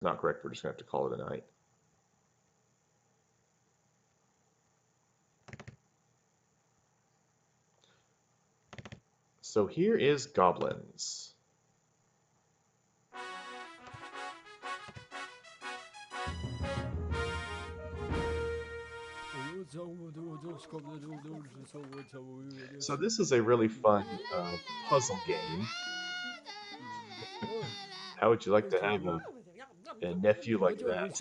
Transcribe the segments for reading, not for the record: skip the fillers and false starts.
Not correct. We're just gonna have to call it a night. So here is Gobliiins. So this is a really fun puzzle game. How would you like to have a nephew like that?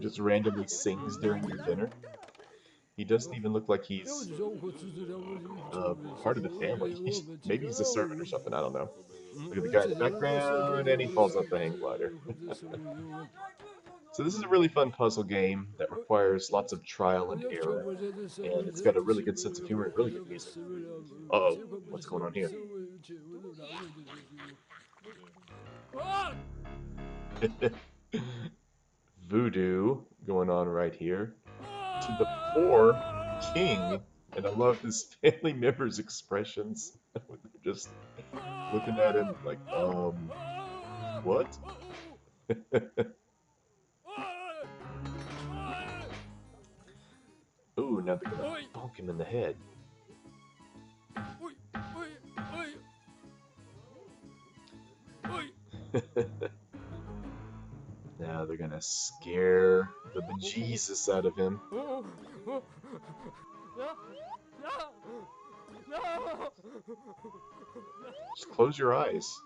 Just randomly sings during your dinner. He doesn't even look like he's part of the family. Maybe he's a servant or something. I don't know. Look at the guy in the background, and he falls off the hang glider. So this is a really fun puzzle game that requires lots of trial and error, and it's got a really good sense of humor and really good music. Uh-oh, what's going on here? Voodoo going on right here. To the poor king, and I love his family members' expressions. They're just looking at him like, what? Ooh, now they're gonna bonk him in the head. Now they're gonna scare the bejesus out of him. Just close your eyes.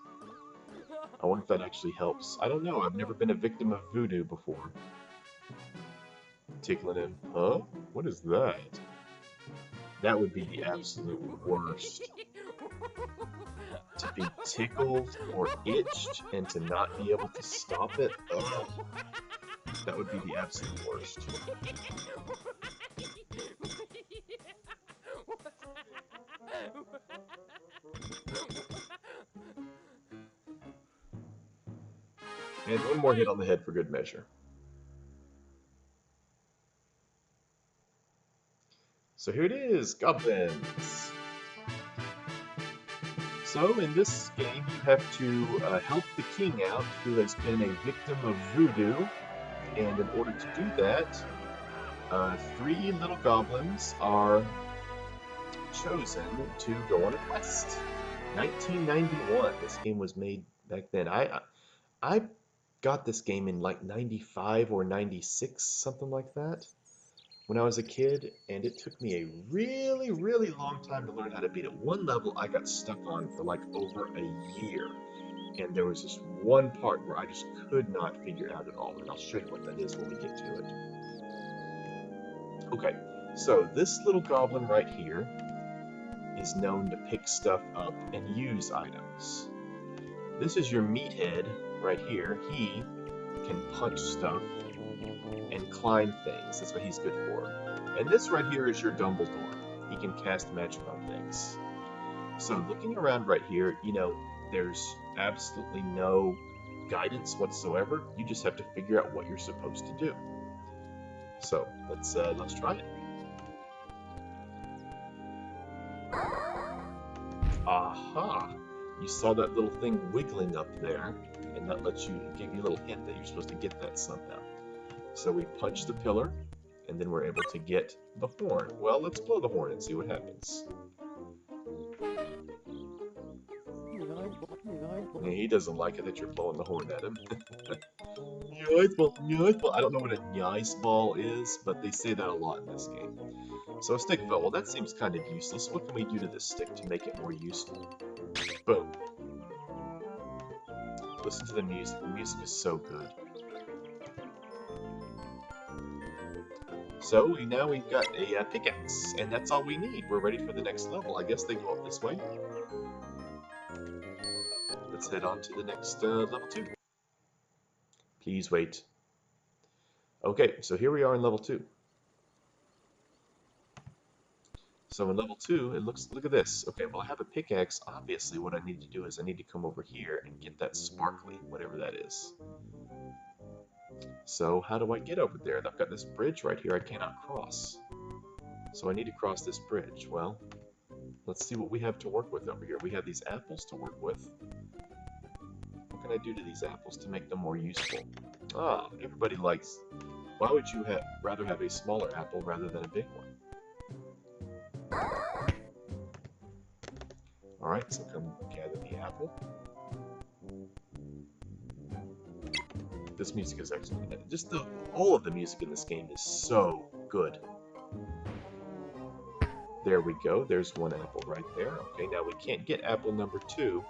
I wonder if that actually helps. I don't know. I've never been a victim of voodoo before. Tickling him. Huh? What is that? That would be the absolute worst. To be tickled or itched and to not be able to stop it. Ugh. That would be the absolute worst. And one more hit on the head for good measure. So here it is, Gobliiins. So in this game, you have to help the king out, who has been a victim of voodoo. And in order to do that, three little goblins are chosen to go on a quest. 1991. This game was made back then. I got this game in like 95 or 96, something like that, when I was a kid, and it took me a really, really long time to learn how to beat it. One level I got stuck on for like over a year, and there was just one part where I just could not figure out at all, and I'll show you what that is when we get to it. Okay, so this little goblin right here is known to pick stuff up and use items. This is your meathead right here. He can punch stuff and climb things. That's what he's good for. And this right here is your Dumbledore. He can cast magic on things. So looking around right here, you know, there's absolutely no guidance whatsoever. You just have to figure out what you're supposed to do. So let's try it. Aha! You saw that little thing wiggling up there, and that lets you give you a little hint that you're supposed to get that somehow. So we punch the pillar, and then we're able to get the horn. Well, let's blow the horn and see what happens. Yeah, he doesn't like it that you're blowing the horn at him. Nice ball, nice ball. I don't know what a nice ball is, but they say that a lot in this game. So a stick fell. Well, that seems kind of useless. What can we do to this stick to make it more useful? Boom. Listen to the music. The music is so good. So now we've got a pickaxe, and that's all we need. We're ready for the next level. I guess they go up this way. Let's head on to the next level 2. Please wait. Okay, so here we are in level 2. So in level 2, it looks, look at this. Okay, well I have a pickaxe. Obviously what I need to do is I need to come over here and get that sparkly, whatever that is. So how do I get over there? I've got this bridge right here I cannot cross. So I need to cross this bridge. Well, let's see what we have to work with over here. We have these apples to work with. can I do to these apples to make them more useful? Ah, everybody likes... Why would you rather have a smaller apple rather than a big one? Alright, so come gather the apple. This music is excellent. Just all of the music in this game is so good. There we go. There's one apple right there. Okay, now we can't get apple number 2.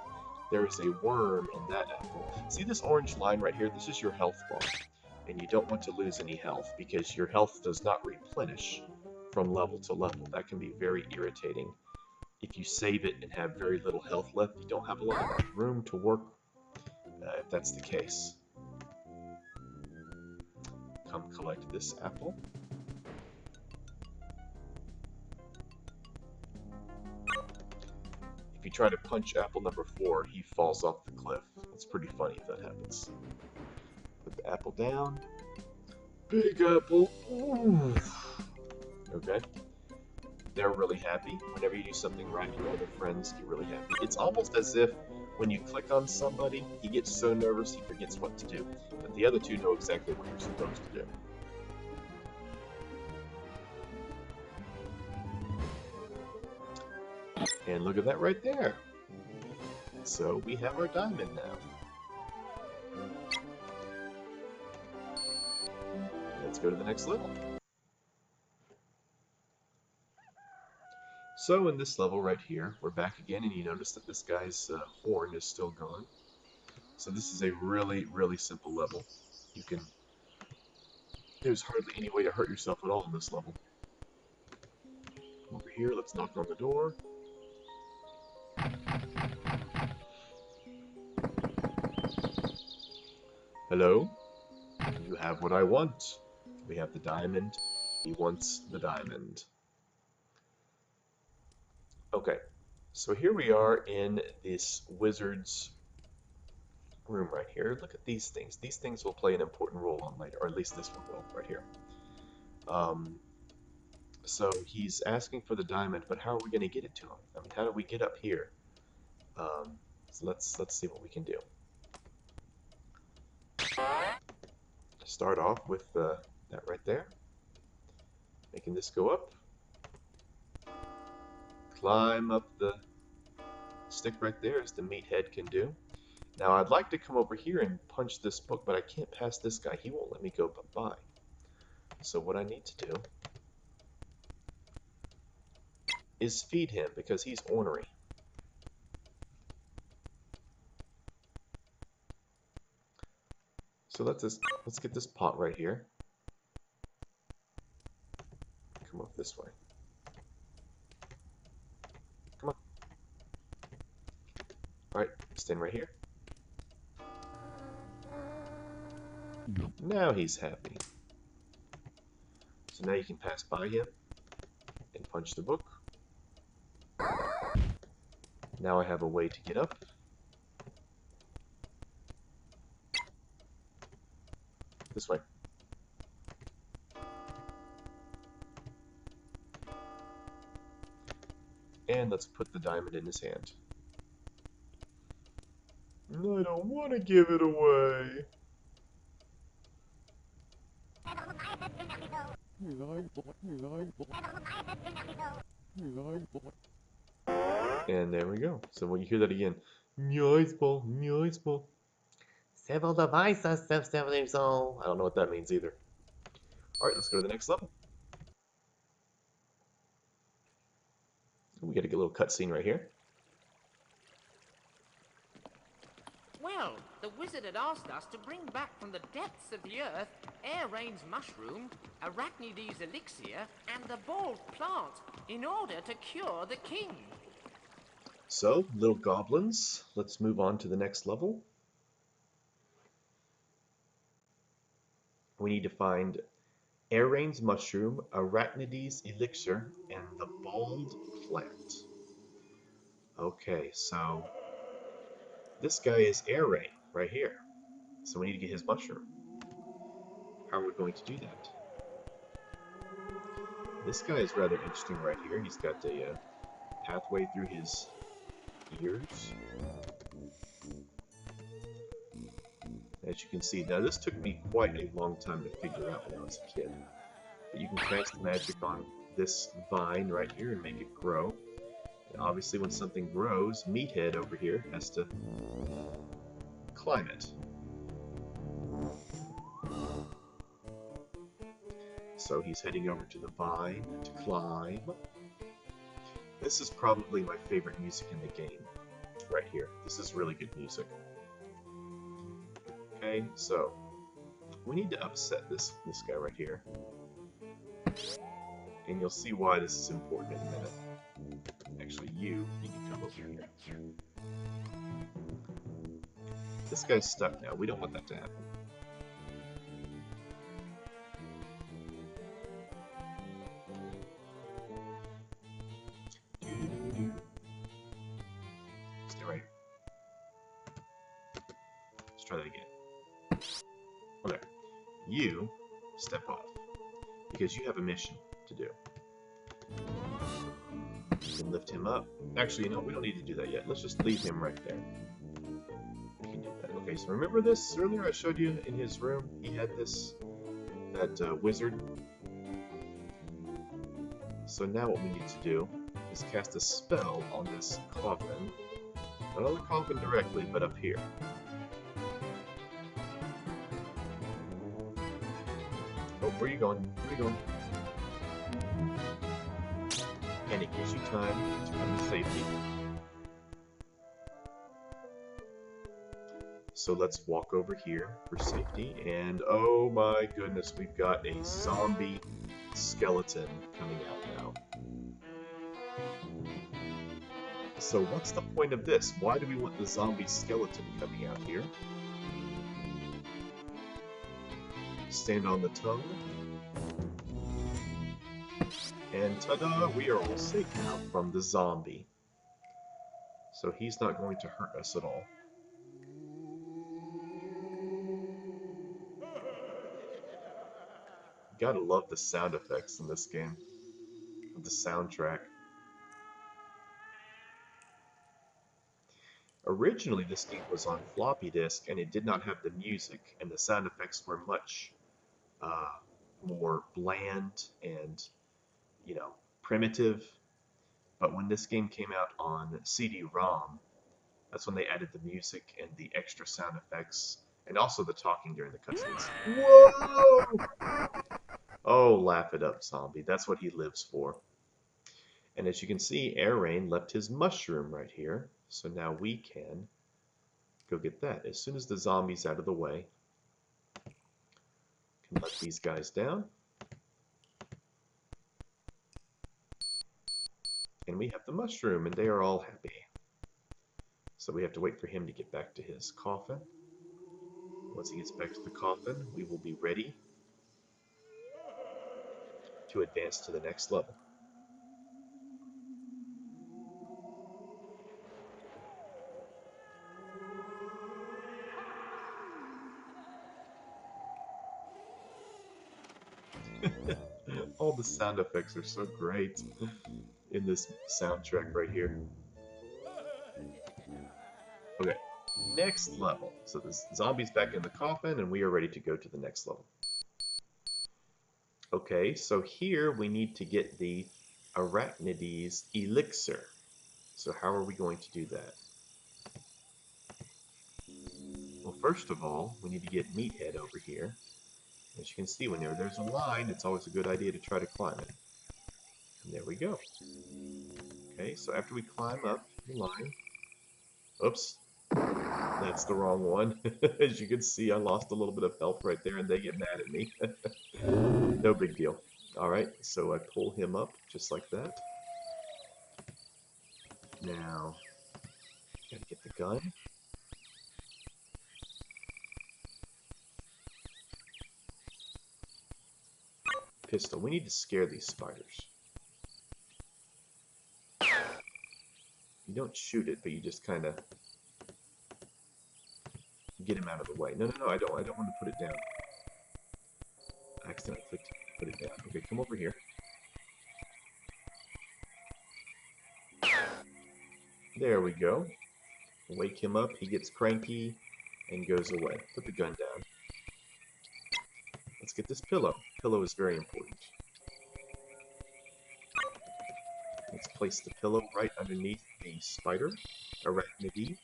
There is a worm in that apple. See this orange line right here? This is your health bar. And you don't want to lose any health because your health does not replenish from level to level. That can be very irritating. If you save it and have very little health left, you don't have a lot of room to work if that's the case. Come collect this apple. If you try to punch apple number 4, he falls off the cliff. It's pretty funny if that happens. Put the apple down. Big apple. Ooh. Okay. They're really happy. Whenever you do something right, your other friends get really happy. It's almost as if when you click on somebody, he gets so nervous he forgets what to do. But the other two know exactly what you're supposed to do. And look at that right there. So we have our diamond now. Let's go to the next level. So in this level right here, we're back again, and you notice that this guy's horn is still gone. So this is a really, really simple level. There's hardly any way to hurt yourself at all in this level. Come over here, let's knock on the door. Hello? You have what I want. We have the diamond. He wants the diamond. Okay, so here we are in this wizard's room right here. Look at these things. These things will play an important role on later, or at least this one will, right here. So he's asking for the diamond, but how are we going to get it to him? I mean, how do we get up here? So let's see what we can do. Start off with that right there. Making this go up. Climb up the stick right there, as the meathead can do. Now I'd like to come over here and punch this book, but I can't pass this guy. He won't let me go by. So what I need to do is feed him, because he's ornery. So let's get this pot right here. Come up this way. Come on. Alright, stand right here. Now he's happy. So now you can pass by him and punch the book. Now I have a way to get up. This way. And let's put the diamond in his hand. I don't want to give it away. And there we go. So when you hear that again, several devices, so I don't know what that means either. Alright, let's go to the next level. We gotta get a little cutscene right here. Well, the wizard had asked us to bring back from the depths of the earth Air Rain's mushroom, Arachnides elixir, and the bald plant in order to cure the king. So, little goblins, let's move on to the next level. We need to find Air Rain's mushroom, Arachnides elixir, and the bald plant. Okay, so this guy is Air Rain right here. So we need to get his mushroom. How are we going to do that? This guy is rather interesting right here. He's got a pathway through his ears. as you can see. Now this took me quite a long time to figure out when I was a kid. But you can cast magic on this vine right here and make it grow. And obviously when something grows, Meathead over here has to climb it. So he's heading over to the vine to climb. This is probably my favorite music in the game, right here. This is really good music. Okay, so we need to upset this guy right here. And you'll see why this is important in a minute. Actually, you need to come over here. This guy's stuck now. We don't want that to happen. Stay right here. Let's try that again. Okay. You step off. Because you have a mission to do. You can lift him up. Actually, you know, we don't need to do that yet. Let's just leave him right there. We can do that. Okay, so remember this? Earlier I showed you in his room, he had that wizard. So now what we need to do is cast a spell on this coffin. Not on the coffin directly, but up here. Oh, where are you going? Where are you going? And it gives you time to come to safety. So let's walk over here for safety. And oh my goodness, we've got a zombie skeleton coming out now. So what's the point of this? Why do we want the zombie skeleton coming out here? Stand on the tongue. And ta-da! We are all safe now from the zombie. So he's not going to hurt us at all. Gotta love the sound effects in this game. The soundtrack. Originally, this game was on floppy disk, and it did not have the music, and the sound effects were much more bland and, you know, primitive. But when this game came out on CD-ROM, that's when they added the music and the extra sound effects, and also the talking during the cutscenes. Whoa! Oh, laugh it up, zombie. That's what he lives for. And as you can see, Air Rain left his mushroom right here. So now we can go get that. As soon as the zombie's out of the way, can let these guys down. And we have the mushroom, and they are all happy. So we have to wait for him to get back to his coffin. Once he gets back to the coffin, we will be ready to advance to the next level. All the sound effects are so great in this soundtrack right here. Okay, next level. So the zombie's back in the coffin, and we are ready to go to the next level. Okay, so here we need to get the Arachnides elixir. So how are we going to do that? Well, first of all, we need to get Meathead over here. As you can see, whenever there's a line, it's always a good idea to try to climb it. And there we go. Okay, so after we climb up the line... Oops, that's the wrong one. As you can see, I lost a little bit of health right there, and they get mad at me. No big deal. Alright, so I pull him up just like that. Now, gotta get the gun. Pistol. We need to scare these spiders. You don't shoot it, but you just kind of get him out of the way. No, I don't want to put it down. I accidentally clicked put it down. Okay, come over here. There we go. Wake him up. He gets cranky. and goes away. Put the gun down. Let's get this pillow. Pillow is very important. Let's place the pillow right underneath the spider, arachnid.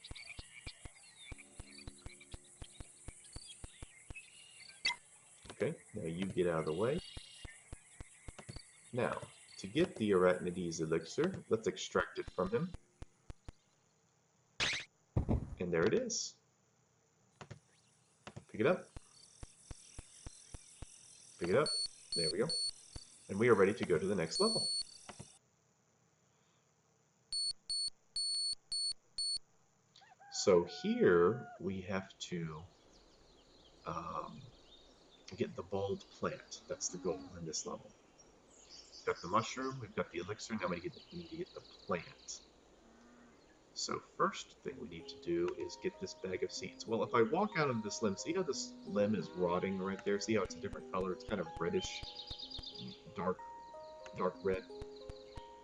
Okay, now you get out of the way. Now, to get the arachnid's elixir, let's extract it from him. And there it is. Pick it up. Pick it up. There we go. And we are ready to go to the next level. So here we have to get the bald plant. That's the goal in this level. We've got the mushroom, we've got the elixir, now we need to get the plant. So first thing we need to do is get this bag of seeds. Well, if I walk out of this limb, see how this limb is rotting right there? See how it's a different color? It's kind of reddish, dark red.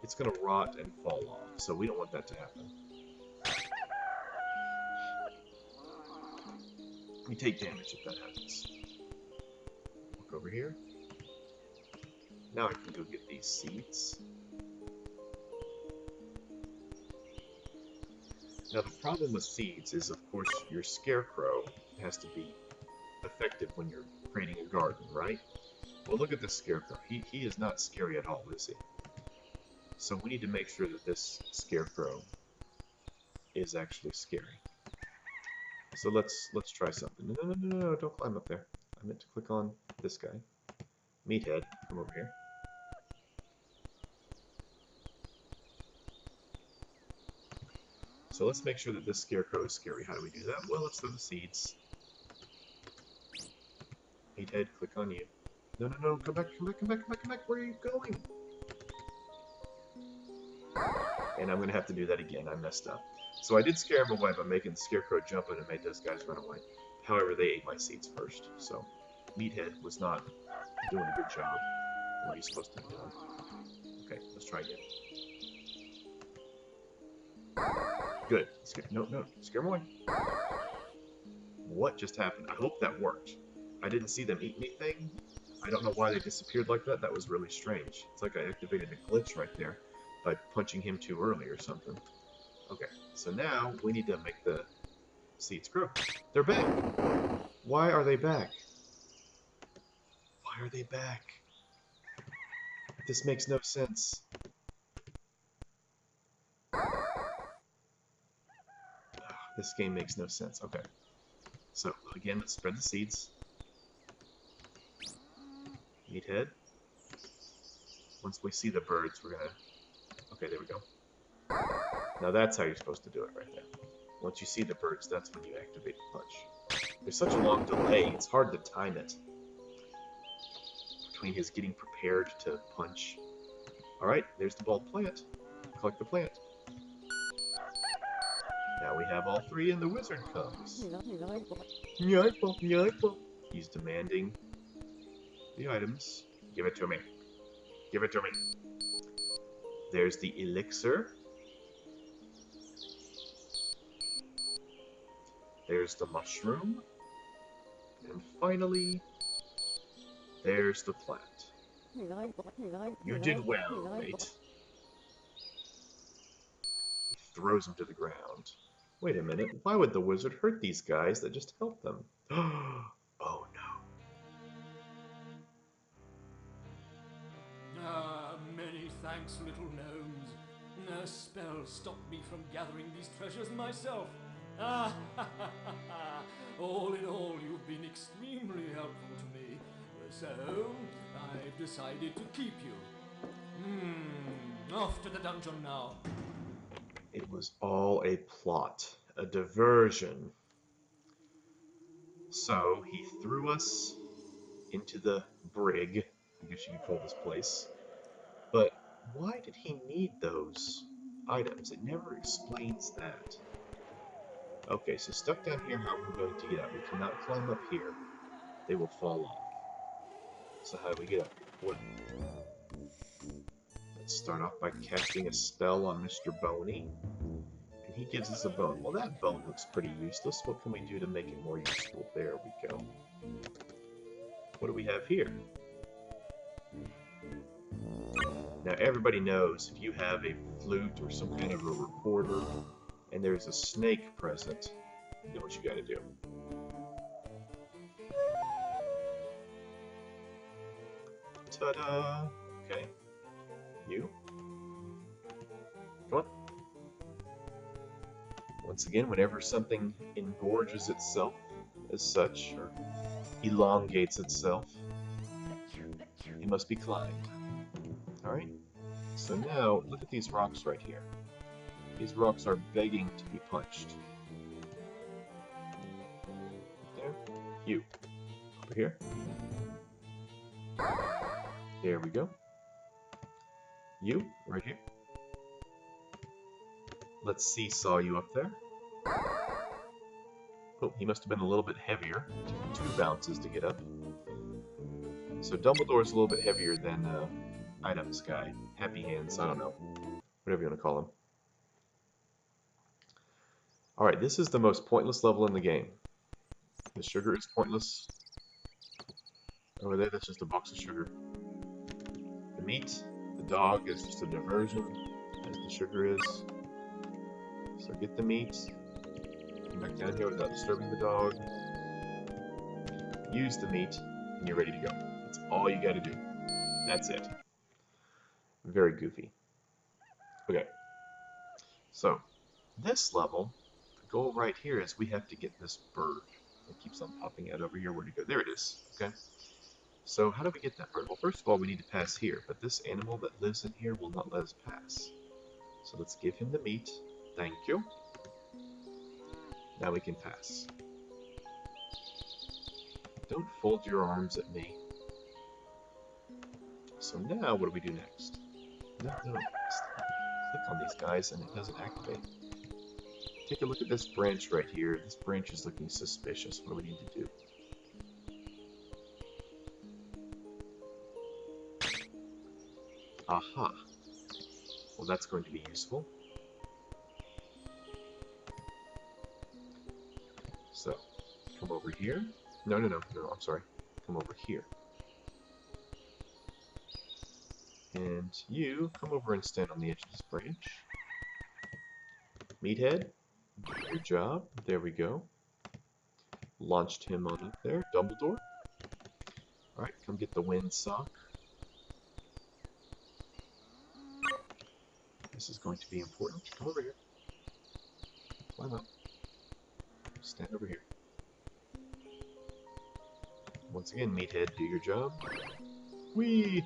It's going to rot and fall off, so we don't want that to happen. We take damage if that happens. Look over here. Now I can go get these seeds. Now the problem with seeds is, of course, your scarecrow has to be effective when you're creating a garden, right? Well, look at this scarecrow. He is not scary at all, is he? So we need to make sure that this scarecrow is actually scary. So let's try something. No, don't climb up there. I meant to click on this guy. Meathead, come over here. So let's make sure that this scarecrow is scary. How do we do that? Well, let's throw the seeds. Meathead, click on you. No, come back. Where are you going? And I'm going to have to do that again. I messed up. So I did scare him away by making the scarecrow jump in and made those guys run away. However, they ate my seeds first. So Meathead was not doing a good job of what he's supposed to be doing. Okay, let's try again. Good. No, scare him away. What just happened? I hope that worked. I didn't see them eat anything. I don't know why they disappeared like that. That was really strange. It's like I activated a glitch right there by punching him too early or something. Okay, so now we need to make the seeds grow. They're back. Why are they back? Why are they back? This makes no sense. This game makes no sense. Okay. So, again, let's spread the seeds. Meathead. Once we see the birds, we're gonna... Okay, there we go. Now that's how you're supposed to do it right there. Once you see the birds, that's when you activate the punch. There's such a long delay, it's hard to time it. Between his getting prepared to punch. Alright, there's the bald plant. Collect the plant. Now we have all three and the wizard comes. He's demanding the items. Give it to me. Give it to me. There's the elixir. There's the mushroom. And finally, there's the plant. You did well, mate. He throws him to the ground. Wait a minute, why would the wizard hurt these guys that just helped them? Oh no. Many thanks, little gnomes. A spell stopped me from gathering these treasures myself. All in all, you've been extremely helpful to me. So, I've decided to keep you. Off to the dungeon now. It was all a plot, a diversion. So, he threw us into the brig, I guess you could call this place. But why did he need those items? It never explains that. Okay, so stuck down here, how are we going to get out? We cannot climb up here. They will fall off. So how do we get up here? What? Let's start off by casting a spell on Mr. Boney. And he gives us a bone. Well, that bone looks pretty useless. What can we do to make it more useful? There we go. What do we have here? Now, everybody knows if you have a flute or some kind of a recorder and there's a snake present, you know what you gotta do. Ta-da! Okay. You. Come on. Once again, whenever something engorges itself as such, or elongates itself, it must be climbed. Alright? So now, look at these rocks right here. These rocks are begging to be punched. There. You. Over here. There we go. You, right here. Let's seesaw you up there. Oh, he must have been a little bit heavier. Took 2 bounces to get up. So Dumbledore's a little bit heavier than Items Guy. Happy Hands, I don't know. Whatever you want to call him. Alright, this is the most pointless level in the game. The sugar is pointless. Over there, that's just a box of sugar. The meat, the dog is just a diversion, as the sugar is. So get the meat, come back down here without disturbing the dog, use the meat, and you're ready to go. That's all you gotta do. That's it. Very goofy. Okay. So, this level, the goal right here is we have to get this bird. It keeps on popping out over here. Where'd it go? There it is. Okay. So how do we get that bird? Well, first of all, we need to pass here, but this animal that lives in here will not let us pass. So let's give him the meat. Thank you. Now we can pass. Don't fold your arms at me. So now, what do we do next? No. Click on these guys and it doesn't activate. Take a look at this branch right here. This branch is looking suspicious. What do we need to do? Aha. Well, that's going to be useful. So, come over here. No, I'm sorry. Come over here. And you, come over and stand on the edge of this branch. Meathead, do your job. There we go. Launched him on up there. Dumbledore. Alright, come get the wind sock. This is going to be important. Come over here. Climb up. Stand over here. Once again, Meathead, do your job. Whee!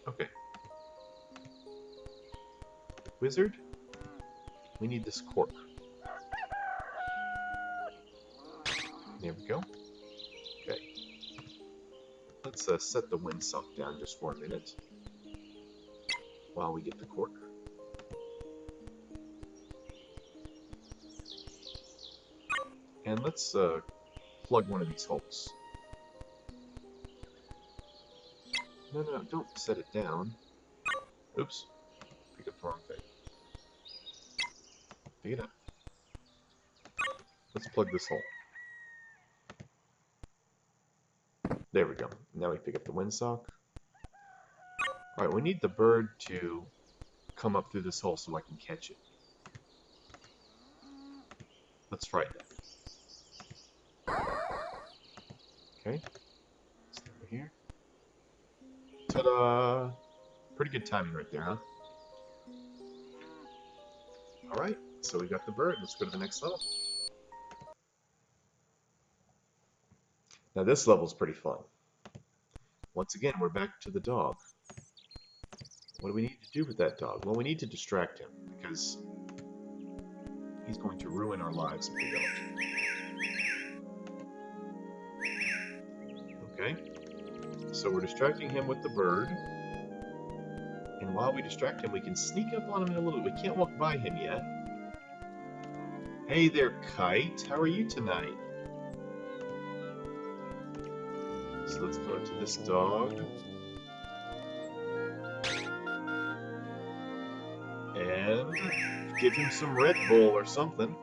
Okay. Wizard, we need this cork. There we go. Okay. Let's set the windsock down just for a minute while we get the cork. And let's plug one of these holes. No, don't set it down. Oops. Pick up the wrong thing. Pick it up. Let's plug this hole. There we go. Now we pick up the windsock. Alright, we need the bird to come up through this hole so I can catch it. Let's try that. Okay. Stay over here. Ta-da! Pretty good timing right there, huh? Alright, so we got the bird. Let's go to the next level. Now this level's pretty fun. Once again, we're back to the dog. What do we need to do with that dog? Well, we need to distract him, because he's going to ruin our lives if we don't. Okay? So we're distracting him with the bird. And while we distract him, we can sneak up on him in a little bit. We can't walk by him yet. Hey there, Kite. How are you tonight? So let's go to this dog. Give him some Red Bull or something.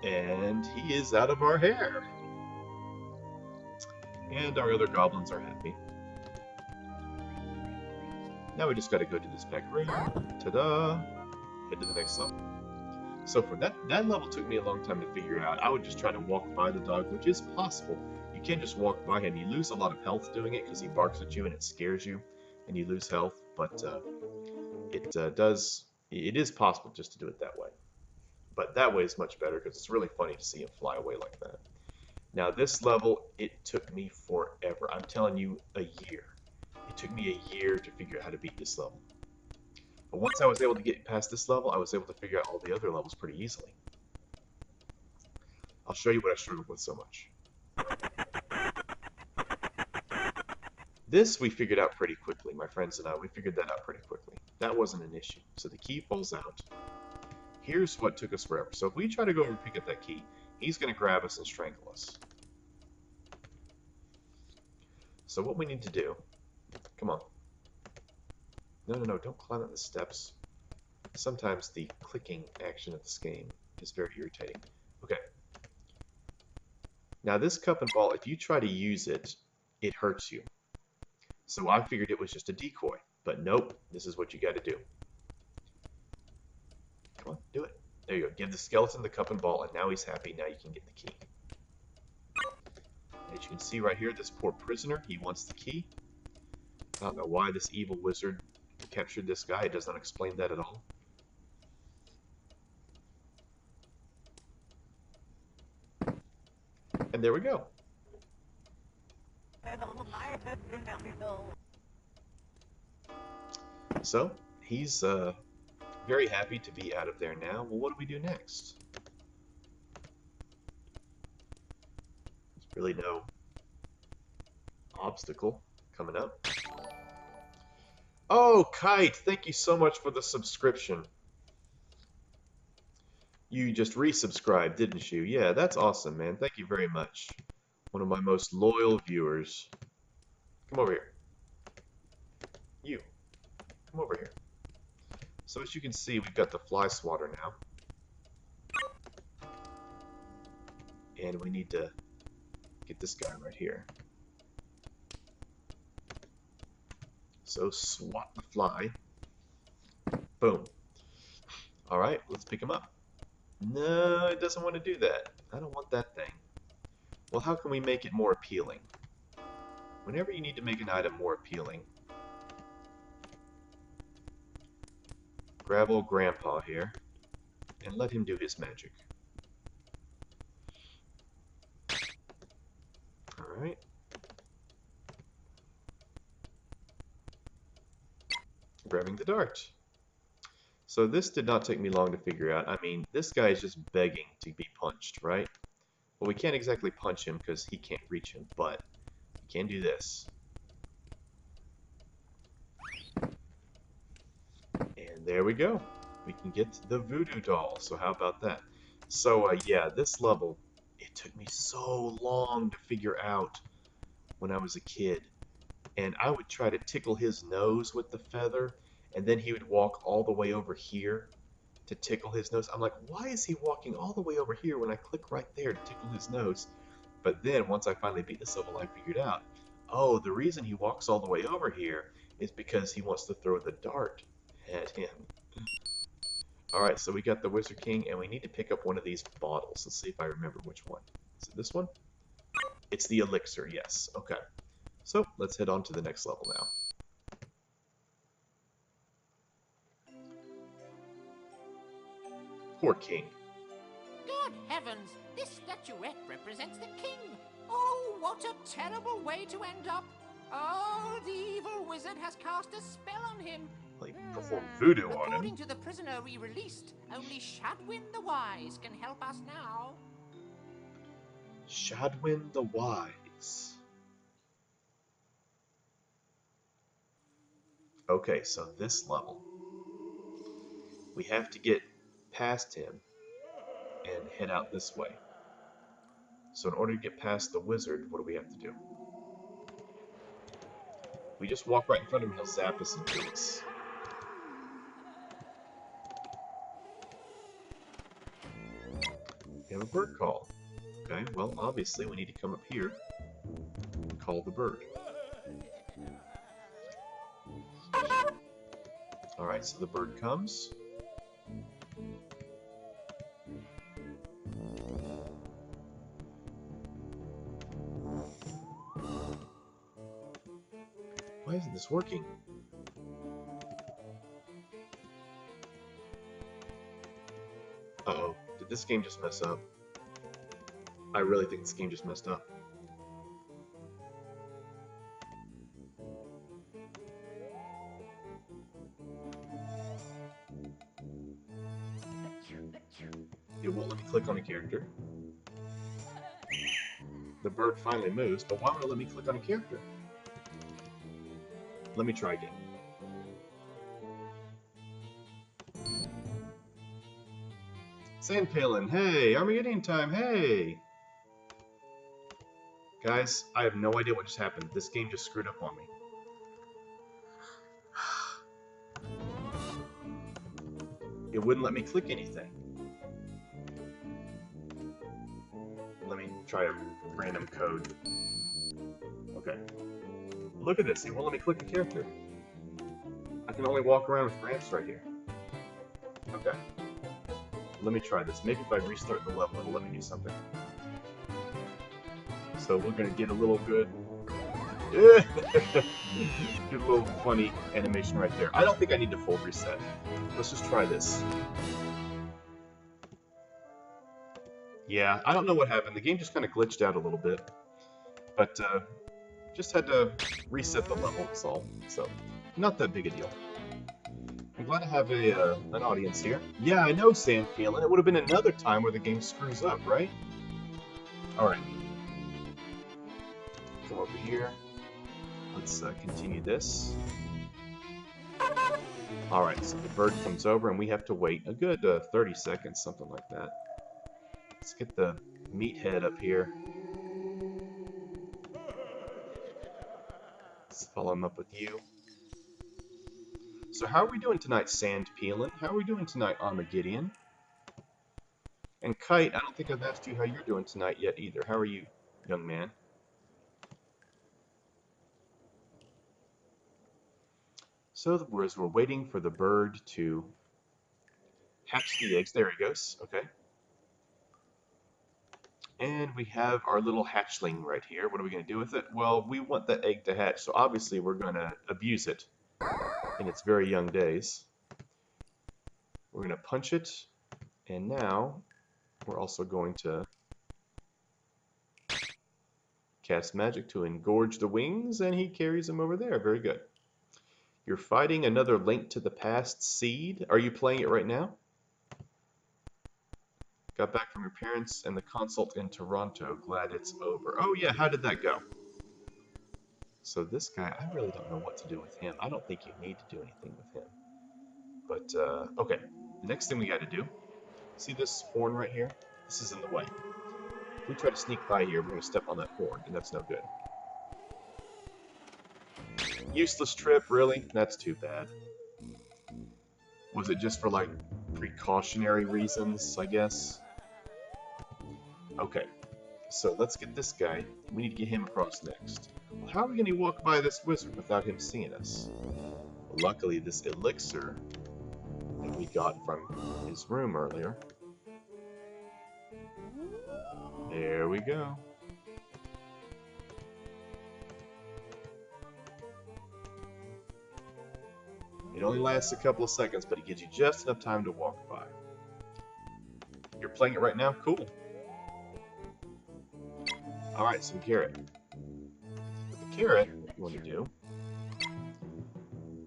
And he is out of our hair. And our other goblins are happy. Now we just gotta go to this back room. Ta-da! Head to the next level. So for that level took me a long time to figure out. I would just try to walk by the dog, which is possible. You can't just walk by him. You lose a lot of health doing it because he barks at you and it scares you, and you lose health. But it is possible just to do it that way. But that way is much better because it's really funny to see him fly away like that. Now this level, it took me forever. I'm telling you, a year. It took me a year to figure out how to beat this level. But once I was able to get past this level, I was able to figure out all the other levels pretty easily. I'll show you what I struggled with so much. This we figured out pretty quickly, my friends and I. We figured that out pretty quickly. That wasn't an issue. So the key falls out. Here's what took us forever. So if we try to go over and pick up that key, he's going to grab us and strangle us. So what we need to do... Come on. No, don't climb up the steps. Sometimes the clicking action of this game is very irritating. Okay. Now this cup and ball, if you try to use it, it hurts you. So I figured it was just a decoy. But nope, this is what you got to do. Come on, do it. There you go. Give the skeleton the cup and ball, and now he's happy. Now you can get the key. As you can see right here, this poor prisoner, he wants the key. I don't know why this evil wizard captured this guy. It does not explain that at all. And there we go. So, he's very happy to be out of there now. Well, what do we do next? There's really no obstacle coming up. Oh, Kite, thank you so much for the subscription. You just resubscribed, didn't you? Yeah, that's awesome, man. Thank you very much. One of my most loyal viewers. Come over here. You. Come over here. So as you can see, we've got the fly swatter now. And we need to get this guy right here. So swat the fly. Boom. Alright, let's pick him up. No, it doesn't want to do that. I don't want that thing. Well, how can we make it more appealing? Whenever you need to make an item more appealing, grab old Grandpa here and let him do his magic. Alright. Grabbing the dart. So this did not take me long to figure out. I mean, this guy is just begging to be punched, right? Well, we can't exactly punch him because he can't reach him, but we can do this. And there we go. We can get the voodoo doll. So how about that? So, yeah, this level, it took me so long to figure out when I was a kid. And I would try to tickle his nose with the feather, and then he would walk all the way over here to tickle his nose. I'm like, why is he walking all the way over here when I click right there to tickle his nose? But then, once I finally beat this level, I figured out, oh, the reason he walks all the way over here is because he wants to throw the dart at him. Alright, so we got the Wizard King, and we need to pick up one of these bottles. Let's see if I remember which one. Is it this one? It's the elixir, yes. Okay. So, let's head on to the next level now. Poor king. Good heavens! This statuette represents the king! Oh, what a terrible way to end up! Oh, the evil wizard has cast a spell on him! Well, he performed voodoo on him. According to the prisoner we released, only Shadwin the Wise can help us now. Shadwin the Wise. Okay, so this level, we have to get past him and head out this way. So in order to get past the wizard, what do we have to do? We just walk right in front of him, he'll zap us and kill us. We have a bird call. Okay, well, obviously we need to come up here and call the bird. Alright, so the bird comes. Why isn't this working? Uh-oh. Did this game just mess up? I really think this game just messed up. It won't let me click on a character. The bird finally moves, but why won't it let me click on a character? Let me try again. Sandpalin, hey! Armageddon time, hey! Guys, I have no idea what just happened. This game just screwed up on me. It wouldn't let me click anything. Let me try a random code. Okay. Look at this, it won't let me click a character. I can only walk around with ramps right here. Okay. Let me try this. Maybe if I restart the level, it'll let me do something. So we're gonna get a little good... Get a little funny animation right there. I don't think I need to full reset. Let's just try this. Yeah, I don't know what happened. The game just kind of glitched out a little bit. But, just had to reset the level, that's all. So, not that big a deal. I'm glad to have an audience here. Yeah, I know, Sandfield, and it would have been another time where the game screws up, right? Alright. Come over here. Let's continue this. Alright, so the bird comes over and we have to wait a good 30 seconds, something like that. Let's get the meathead up here. Let's follow him up with you. So how are we doing tonight, Sand Peeling? How are we doing tonight, Armageddon? And Kite, I don't think I've asked you how you're doing tonight yet either. How are you, young man? So as we're waiting for the bird to hatch the eggs, there he goes, okay. And we have our little hatchling right here. What are we going to do with it? Well, we want the egg to hatch, so obviously we're going to abuse it in its very young days. We're going to punch it, and now we're also going to cast magic to engorge the wings, and he carries them over there. Very good. You're fighting another Link to the Past seed. Are you playing it right now? Got back from your parents and the consult in Toronto. Glad it's over. Oh yeah, how did that go? So this guy, I really don't know what to do with him. I don't think you need to do anything with him. But, okay. The next thing we got to do, see this horn right here? This is in the way. If we try to sneak by here, we're going to step on that horn, and that's no good. Useless trip, really? That's too bad. Was it just for, like, precautionary reasons, I guess? Okay, so let's get this guy. We need to get him across next. Well, how are we going to walk by this wizard without him seeing us? Well, luckily, this elixir that we got from his room earlier. There we go. It only lasts a couple of seconds, but it gives you just enough time to walk by. You're playing it right now? Cool. Alright, some carrot. With the carrot, what you want to do,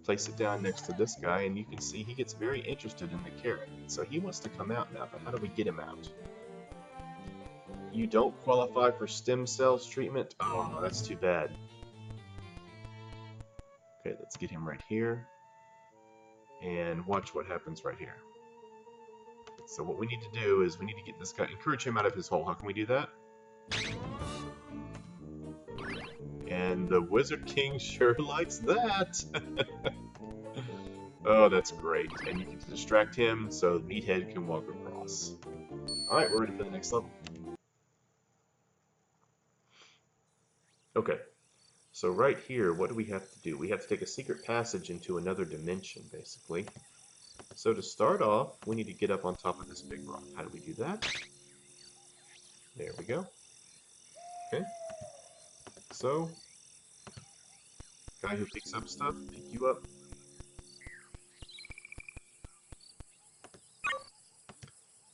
place it down next to this guy, and you can see he gets very interested in the carrot. So he wants to come out now, but how do we get him out? You don't qualify for stem cells treatment? Oh, that's too bad. Okay, let's get him right here. And watch what happens right here. So what we need to do is we need to get this guy, encourage him out of his hole. How can we do that? And the Wizard King sure likes that. Oh, that's great. And you can distract him so Meathead can walk across. Alright, we're ready for the next level. Okay, so right here, what do we have to do? We have to take a secret passage into another dimension, basically. So to start off, we need to get up on top of this big rock. How do we do that? There we go. Okay, so, guy who picks up stuff, pick you up.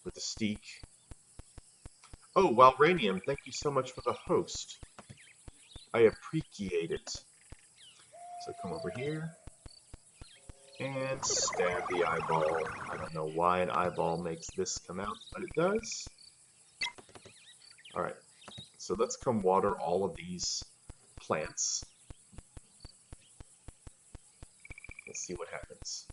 With a steak. Oh, Walranium, thank you so much for the host. I appreciate it. So come over here. And stab the eyeball. I don't know why an eyeball makes this come out, but it does. Alright, so let's come water all of these plants. Let's see what happens.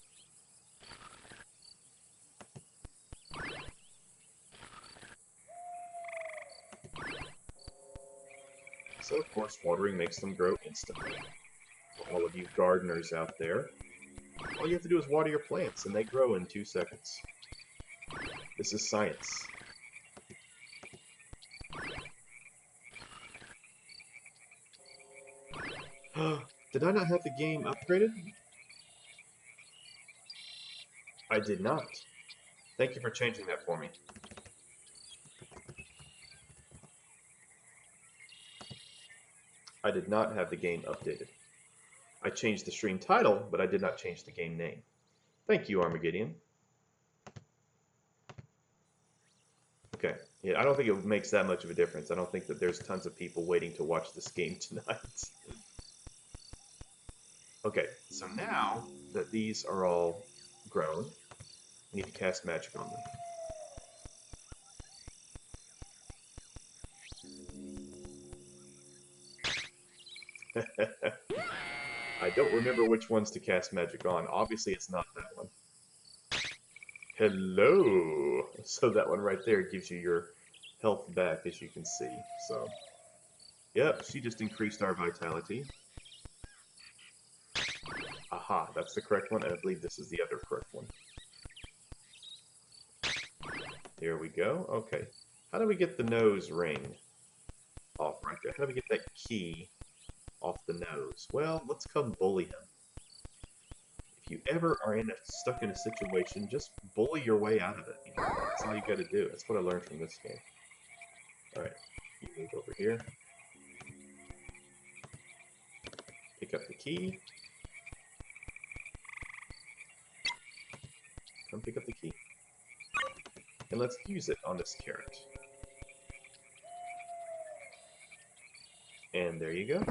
So, of course, watering makes them grow instantly. For all of you gardeners out there, all you have to do is water your plants, and they grow in 2 seconds. This is science. Did I not have the game upgraded? I did not. Thank you for changing that for me. I did not have the game updated. I changed the stream title, but I did not change the game name. Thank you, Armageddon. Okay, yeah, I don't think it makes that much of a difference. I don't think that there's tons of people waiting to watch this game tonight. Okay, so now that these are all grown, we need to cast magic on them. I don't remember which ones to cast magic on. Obviously, it's not that one. Hello! So that one right there gives you your health back, as you can see. So, yep, she just increased our vitality. Aha, that's the correct one, and I believe this is the other correct one. There we go. Okay. How do we get the nose ring off right there? How do we get that key off the nose? Well, let's come bully him. If you ever are stuck in a situation, just bully your way out of it. You know, that's all you gotta do. That's what I learned from this game. Alright, you move over here. Pick up the key. Come pick up the key. And let's use it on this carrot. And there you go.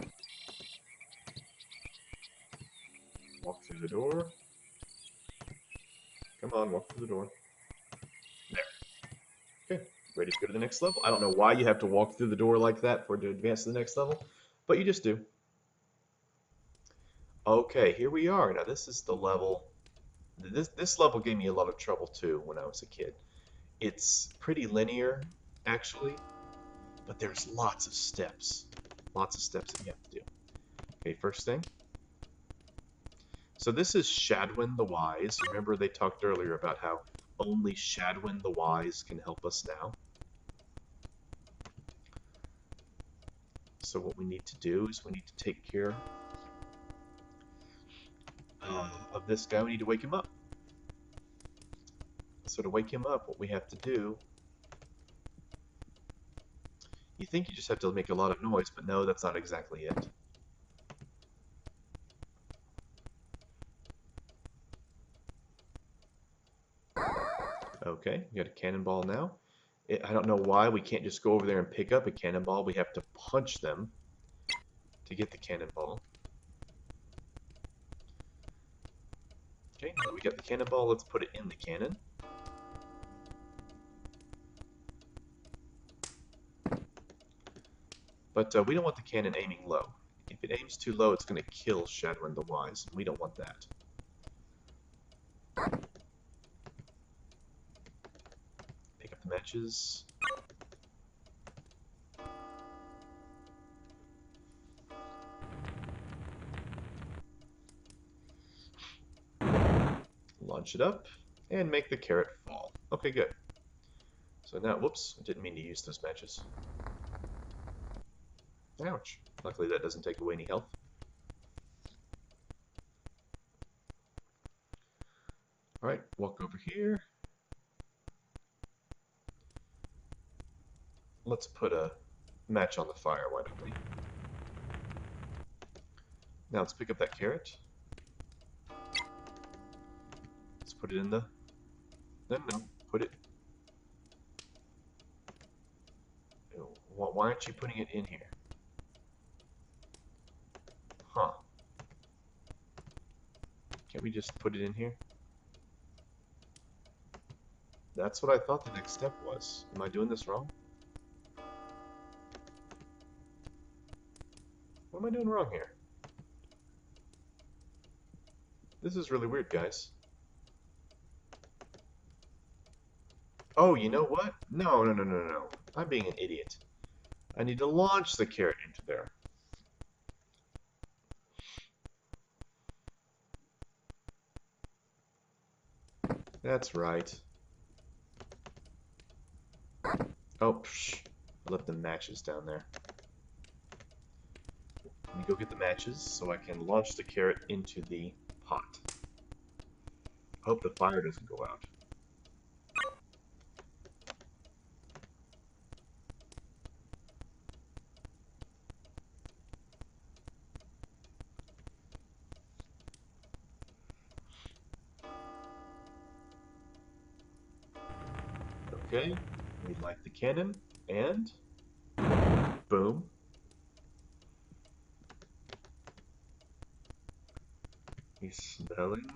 Walk through the door. Come on, walk through the door. There. Okay, ready to go to the next level. I don't know why you have to walk through the door like that for to advance to the next level, but you just do. Okay, here we are. Now this is the level. This level gave me a lot of trouble too when I was a kid. It's pretty linear, actually, but there's lots of steps. Lots of steps that you have to do. Okay, first thing. So this is Shadwin the Wise. Remember they talked earlier about how only Shadwin the Wise can help us now. So what we need to do is we need to take care of this guy. We need to wake him up. So to wake him up, what we have to do, you think you just have to make a lot of noise, but no, that's not exactly it. Okay, we got a cannonball now. I don't know why we can't just go over there and pick up a cannonball. We have to punch them to get the cannonball. Okay, now that we got the cannonball, let's put it in the cannon. But we don't want the cannon aiming low. If it aims too low, it's going to kill Shadwin the Wise, and we don't want that. Pick up the matches. Launch it up, and make the carrot fall. Okay, good. So now, whoops, I didn't mean to use those matches. Ouch. Luckily that doesn't take away any health. Alright, walk over here. Let's put a match on the fire, why don't we? Now let's pick up that carrot. Let's put it in the... No, put it... Why aren't you putting it in here? Huh. Can't we just put it in here? That's what I thought the next step was. Am I doing this wrong? What am I doing wrong here? This is really weird, guys. Oh, you know what? No. I'm being an idiot. I need to launch the carrot into there. That's right. Oh, psh. I left the matches down there. Let me go get the matches so I can launch the carrot into the pot. I hope the fire doesn't go out. Okay, we light the cannon, and boom. He's smelling.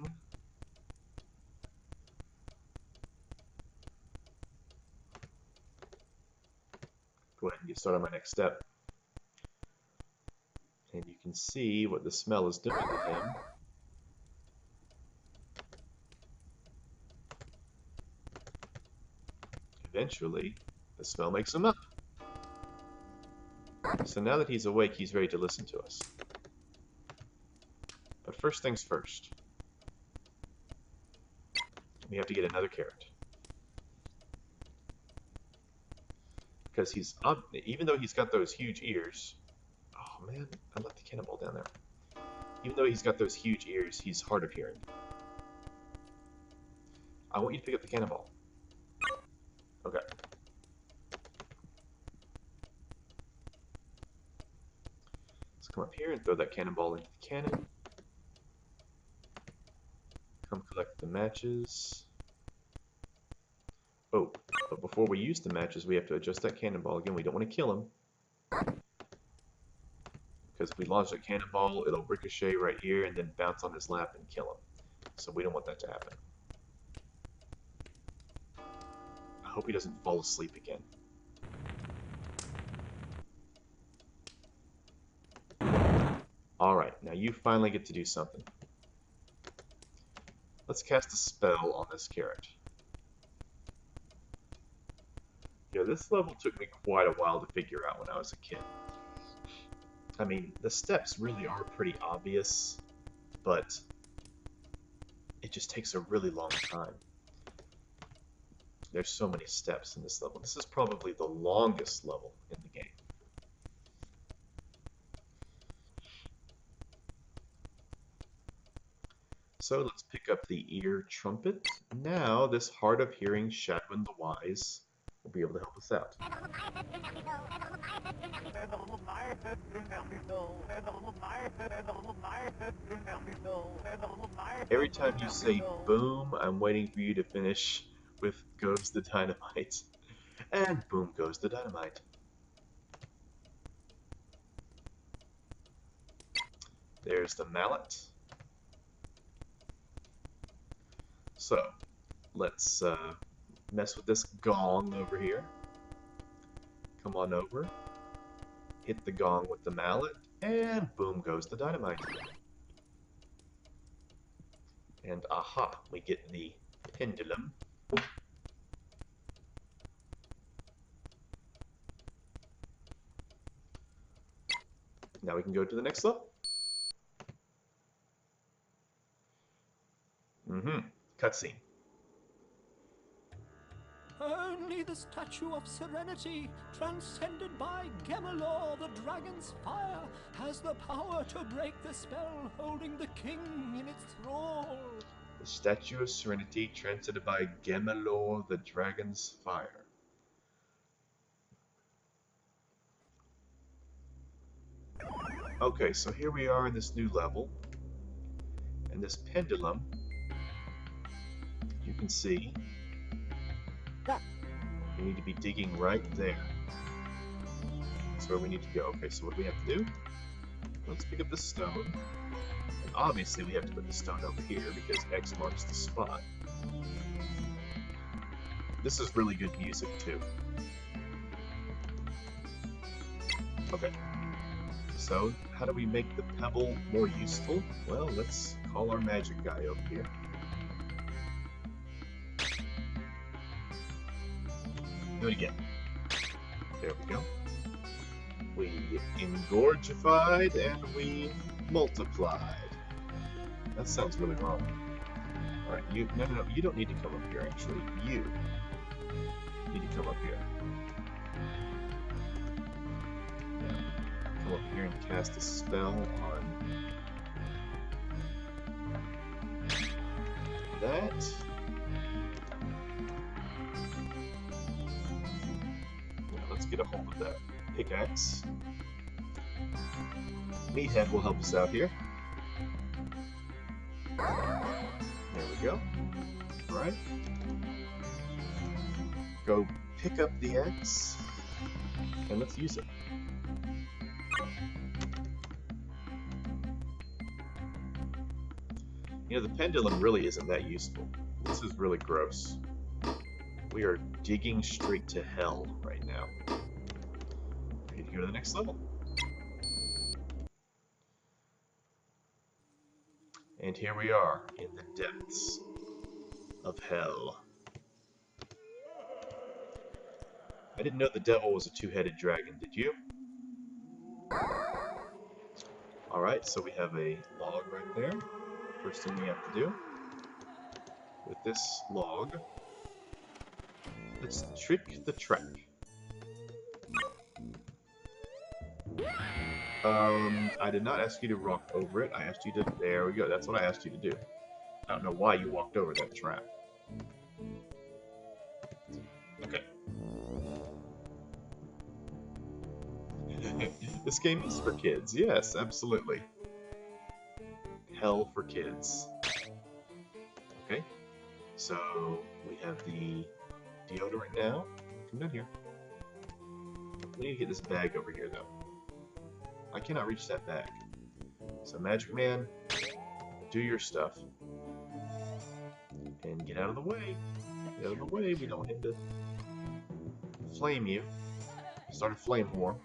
Go ahead and get started on my next step. And you can see what the smell is doing to him. Eventually, the smell makes him up. So now that he's awake, he's ready to listen to us. But first things first. We have to get another carrot. Because he's up, even though he's got those huge ears. Oh man, I left the cannonball down there. Even though he's got those huge ears, he's hard of hearing. I want you to pick up the cannonball. Okay. Let's come up here and throw that cannonball into the cannon. Come collect the matches. Oh, but before we use the matches, we have to adjust that cannonball again. We don't want to kill him. Because if we launch a cannonball, it'll ricochet right here and then bounce on his lap and kill him. So we don't want that to happen. I hope he doesn't fall asleep again. Alright, now you finally get to do something. Let's cast a spell on this carrot. Yeah, this level took me quite a while to figure out when I was a kid. I mean, the steps really are pretty obvious, but it just takes a really long time. There's so many steps in this level. This is probably the longest level in the game. So let's pick up the ear trumpet. Now this hard of hearing Shadwin the Wise will be able to help us out. Every time you say boom, I'm waiting for you to finish with goes the dynamite. And boom goes the dynamite. There's the mallet. So, let's mess with this gong over here. Come on over. Hit the gong with the mallet, and boom goes the dynamite. And aha, we get the pendulum. Now we can go to the next level. Cutscene. Only the Statue of Serenity, transcended by Gemalor, the dragon's fire, has the power to break the spell holding the king in its thrall. The Statue of Serenity, transcended by Gemalor, the dragon's fire. Okay, so here we are in this new level. And this pendulum, you can see, we need to be digging right there. That's where we need to go. Okay, so what do we have to do? Let's pick up the stone. And obviously we have to put the stone over here because X marks the spot. This is really good music too. Okay. So, how do we make the pebble more useful? Well, let's call our magic guy over here. Do it again. There we go. We engorgified and we multiplied. That sounds really wrong. Alright, no, you don't need to come up here actually. You need to come up here. Come up here and cast a spell on that. Now let's get a hold of that pickaxe. Meathead will help us out here. There we go. Alright. Go pick up the axe and let's use it. You know, the pendulum really isn't that useful. This is really gross. We are digging straight to hell right now. Ready to go to the next level. And here we are in the depths of hell. I didn't know the devil was a two-headed dragon, did you? Alright, so we have a log right there. First thing we have to do with this log, let's trick the trap. I did not ask you to walk over it. I asked you to... There we go. That's what I asked you to do. I don't know why you walked over that trap. Okay. This game is for kids. Yes, absolutely. Hell for kids. Okay. So, we have the deodorant now. Come down here. We need to get this bag over here, though. I cannot reach that bag. So, Magic Man, do your stuff. And get out of the way. Get out of the way. We don't want him to flame you. Start a flame war.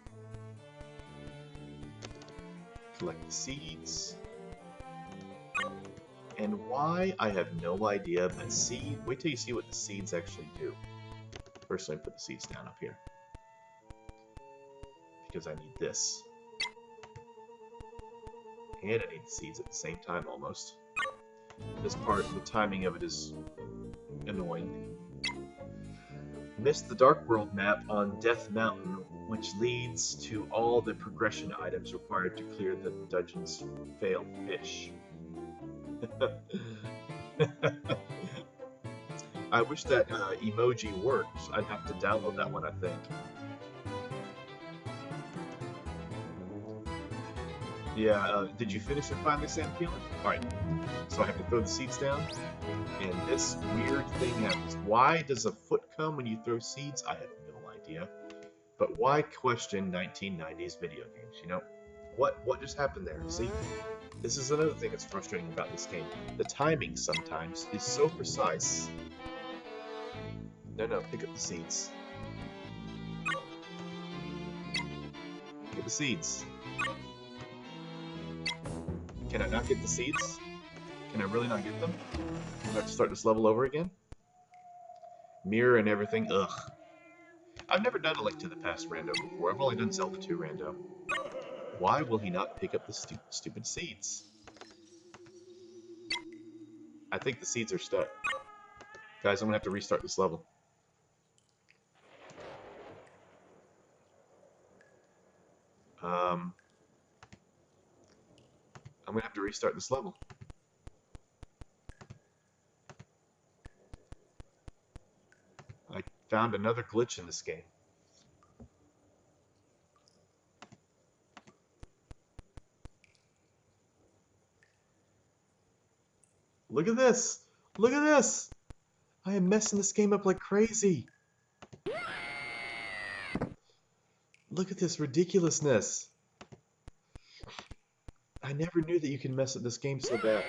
Collect the seeds. And why, I have no idea, but wait till you see what the seeds actually do. First, let me put the seeds down up here. Because I need this. And I need the seeds at the same time, almost. This part, the timing of it is annoying. Missed the Dark World map on Death Mountain, which leads to all the progression items required to clear the dungeon's failed fish. I wish that emoji worked. I'd have to download that one, I think. Yeah, did you finish it finally, Sam Keelan? Alright, so I have to throw the seeds down, and this weird thing happens. Why does a foot come when you throw seeds? I have no idea. But why question 1990s video games, you know? What just happened there? See? This is another thing that's frustrating about this game. The timing sometimes is so precise. No, pick up the seeds. Pick up the seeds. Can I not get the seeds? Can I really not get them? Do I have to start this level over again? Mirror and everything, ugh. I've never done a Link to the Past rando before. I've only done Zelda 2 rando. Why will he not pick up the stupid seeds? I think the seeds are stuck. Guys, I'm gonna have to restart this level. I'm gonna have to restart this level. I found another glitch in this game. Look at this! Look at this! I am messing this game up like crazy. Look at this ridiculousness. I never knew that you can mess up this game so bad.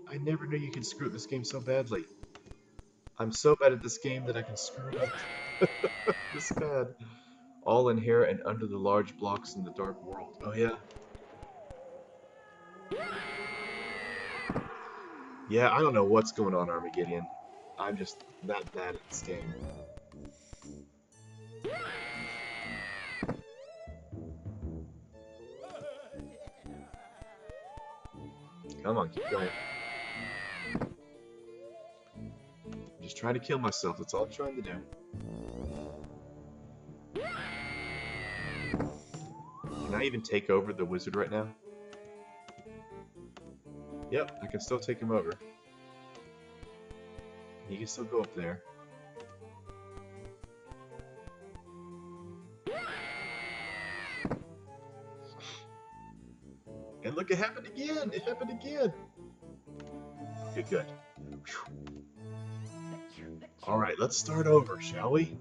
I never knew you could screw up this game so badly. I'm so bad at this game that I can screw it up this bad. All in here and under the large blocks in the dark world. Oh yeah? Yeah, I don't know what's going on, Armageddon. I'm just that bad at this game. Come on, keep going. I'm just trying to kill myself, that's all I'm trying to do. Can I even take over the wizard right now? Yep, I can still take him over. He can still go up there. And look, it happened again! It happened again! Good, good. Alright, let's start over, shall we?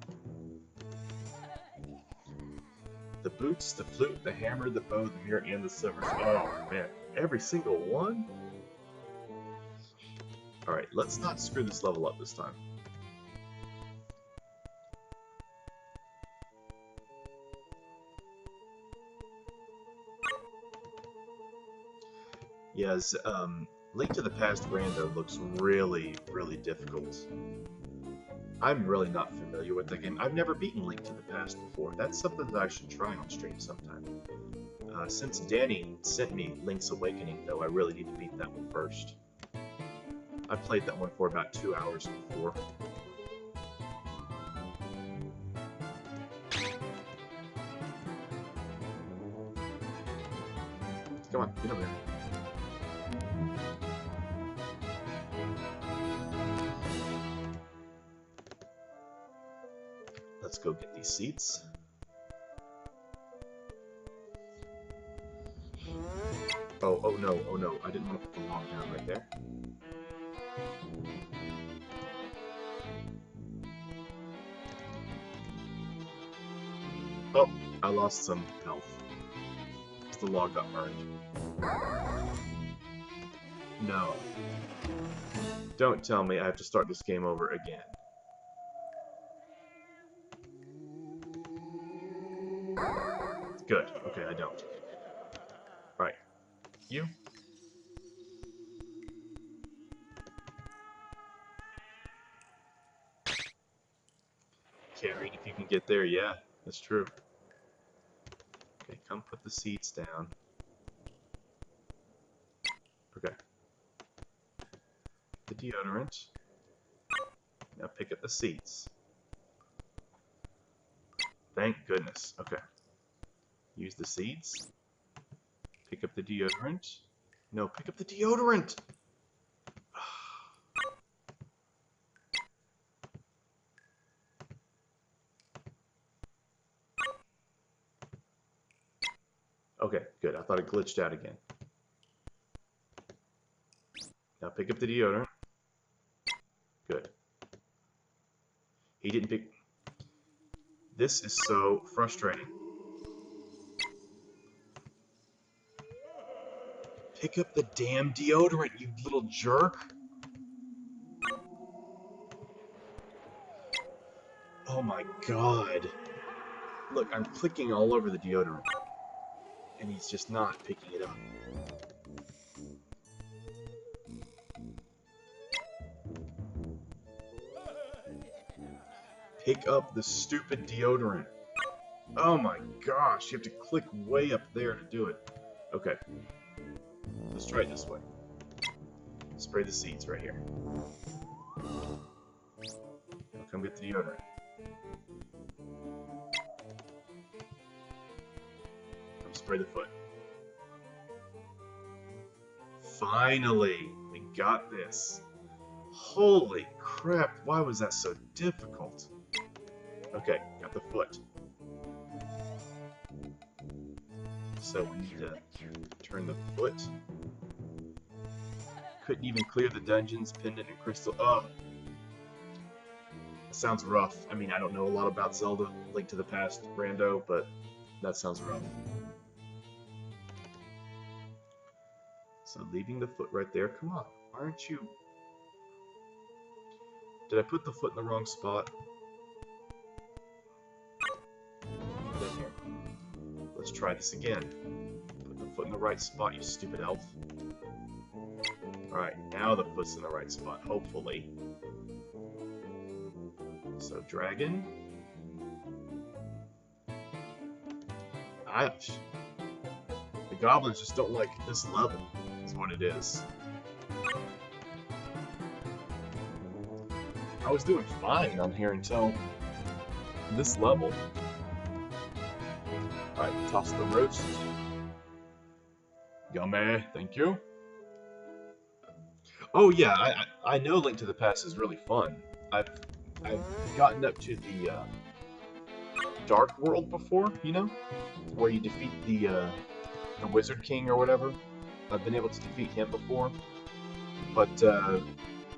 The boots, the flute, the hammer, the bow, the mirror, and the silver. Oh, man. Every single one? Alright, let's not screw this level up this time. Yes, Link to the Past Rando looks really, really difficult. I'm really not familiar with the game. I've never beaten Link to the Past before. That's something that I should try on stream sometime. Since Danny sent me Link's Awakening, though, I really need to beat that one first. I played that one for about 2 hours before. Come on, get over there. Let's go get these seats. Oh no, I didn't want to put the log down right there. Oh, I lost some health. The log got burned. No. Don't tell me I have to start this game over again. Good. Okay, I don't. Right. You? Carried if you can get there, yeah. That's true. Okay, come put the seats down. Okay. The deodorant. Now pick up the seats. Thank goodness. Okay. Use the seeds. Pick up the deodorant. No, pick up the deodorant! Okay, good. I thought it glitched out again. Now pick up the deodorant. Good. He didn't pick... This is so frustrating. Pick up the damn deodorant, you little jerk! Oh my god. Look, I'm clicking all over the deodorant. And he's just not picking it up. Pick up the stupid deodorant. Oh my gosh, you have to click way up there to do it. Okay. Let's try it this way. spray the seeds right here. Now come get the deodorant. Come spray the foot. Finally, we got this. Holy crap, why was that so difficult? Okay, got the foot. So we need to turn the foot. Couldn't even clear the dungeons, pendant and crystal. Oh, that sounds rough. I mean, I don't know a lot about Zelda, Link to the Past, Rando, but that sounds rough. So leaving the foot right there. Come on, why aren't you... Did I put the foot in the wrong spot? Down here. Let's try this again. Put the foot in the right spot, you stupid elf. Alright, now the foot's in the right spot, hopefully. So, dragon. Ouch. The goblins just don't like this level, is what it is. I was doing fine on here until this level. Alright, toss the roast. Yummy, thank you. Oh yeah, I know Link to the Past is really fun. I've gotten up to the Dark World before, you know, where you defeat the Wizard King or whatever. I've been able to defeat him before, but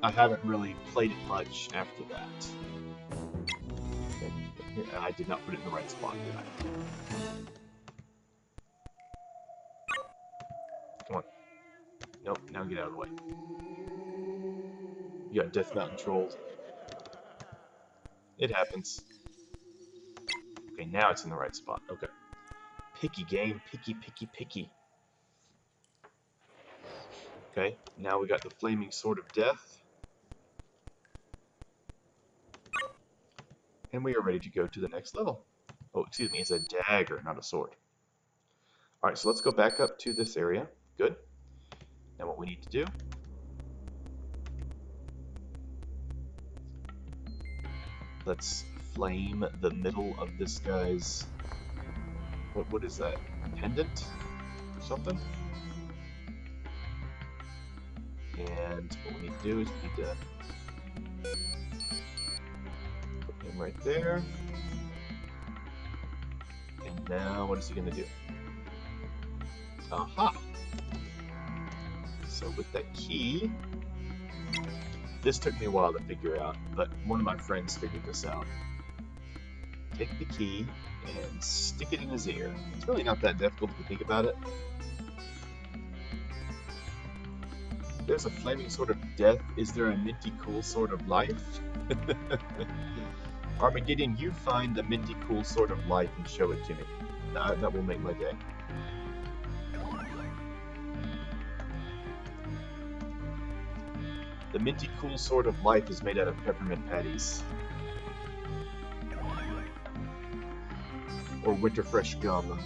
I haven't really played it much after that. Okay, I did not put it in the right spot, did I? Come on. Nope, now get out of the way. You got Death Mountain trolled. It happens. Okay, now it's in the right spot. Okay. Picky game. Picky, picky, picky. Okay, now we got the Flaming Sword of Death. And we are ready to go to the next level. Oh, excuse me, it's a dagger, not a sword. Alright, so let's go back up to this area. Good. Now what we need to do... Let's flame the middle of this guy's... What is that? Pendant? Or something? And what we need to do is we need to put him right there. And now what is he going to do? Aha! So with that key, this took me a while to figure out, but one of my friends figured this out. Take the key and stick it in his ear. It's really not that difficult if you think about it. There's a Flaming Sword of Death. Is there a minty cool Sword of Life? Armageddon, you find the minty cool Sword of Life and show it to me. That will make my day. The minty cool Sword of Life is made out of peppermint patties. Or Winterfresh gum.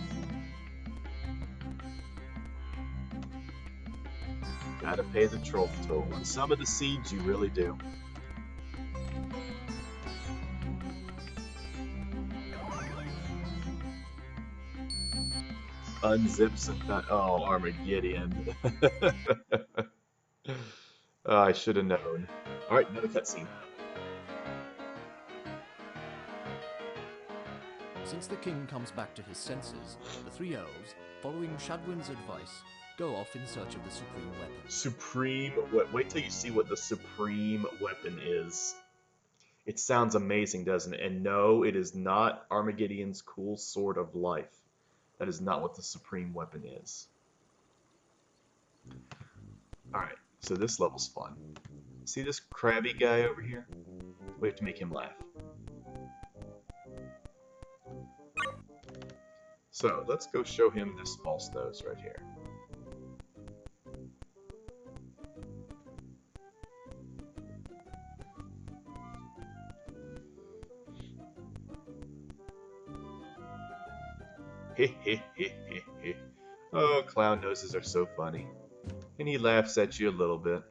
Gotta pay the troll toll. On some of the seeds, you really do. Unzips and oh, Armageddon. Oh, I should have known. Alright, another cutscene. Since the king comes back to his senses, the three elves, following Shadwin's advice, go off in search of the supreme weapon. Supreme wait till you see what the supreme weapon is. It sounds amazing, doesn't it? And no, it is not Armageddon's cool Sword of Life. That is not what the supreme weapon is. Alright, so this level's fun. See this crabby guy over here? We have to make him laugh. So, let's go show him this false nose right here. Oh, clown noses are so funny. And he laughs at you a little bit.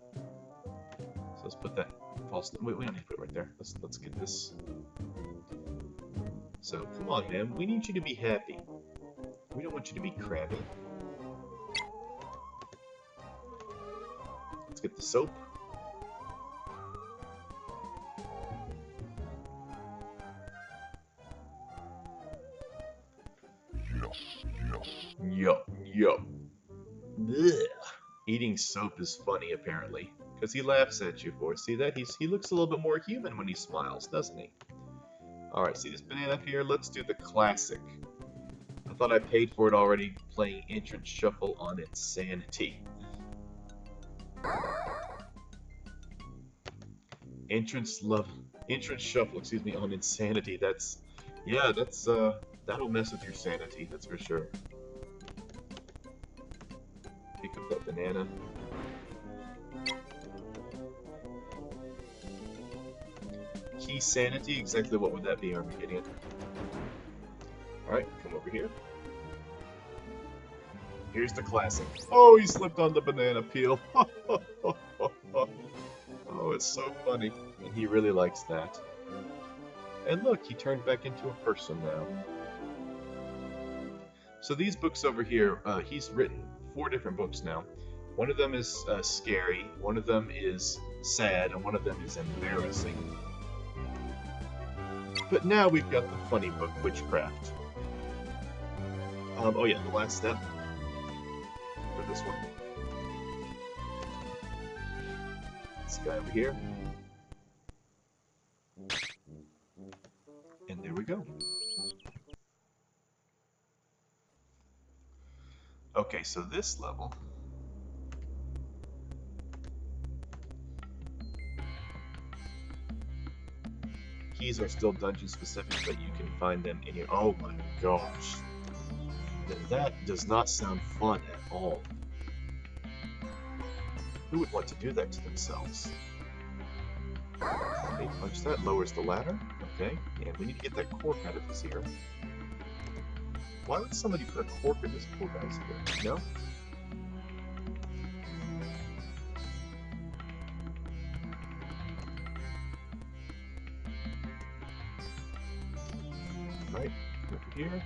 Let's put that false. Wait, we don't need to put it right there. Let's get this. So come on, man. We need you to be happy. We don't want you to be crabby. Let's get the soap. Yup, yup. Blech. Eating soap is funny, apparently, because he laughs at you for it. See that? He looks a little bit more human when he smiles, doesn't he? Alright, see this banana up here? Let's do the classic. I thought I paid for it already, playing Entrance Shuffle on Insanity. Entrance Shuffle, excuse me, on Insanity. That'll mess with your sanity, that's for sure. Pick up that banana. Key sanity, exactly what would that be, Armageddon? Alright, come over here. Here's the classic. Oh, he slipped on the banana peel. Oh, it's so funny. And he really likes that. And look, he turned back into a person now. So these books over here, he's written 4 different books now. One of them is scary, one of them is sad, and one of them is embarrassing. But now we've got the funny book, Witchcraft. Oh yeah, the last step for this one. This guy over here. And there we go. Okay, so this level... keys are still dungeon specific, but you can find them in your... Oh my gosh. That does not sound fun at all. Who would want to do that to themselves? Okay, punch that, lowers the ladder. Okay, and we need to get that cork out of his ear. Why would somebody put a cork in this poor guy's ear? No? Right, over here.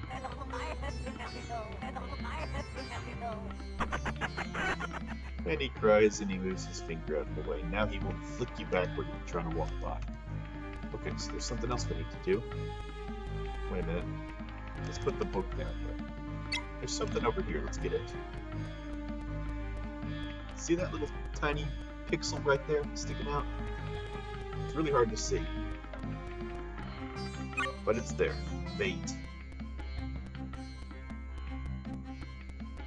And he cries and he moves his finger out of the way. Now he won't flick you backward when you try to walk by. Okay, so there's something else we need to do. Wait a minute. Let's put the book down here. There's something over here. Let's get it. See that little tiny pixel right there sticking out? It's really hard to see. But it's there. Bait.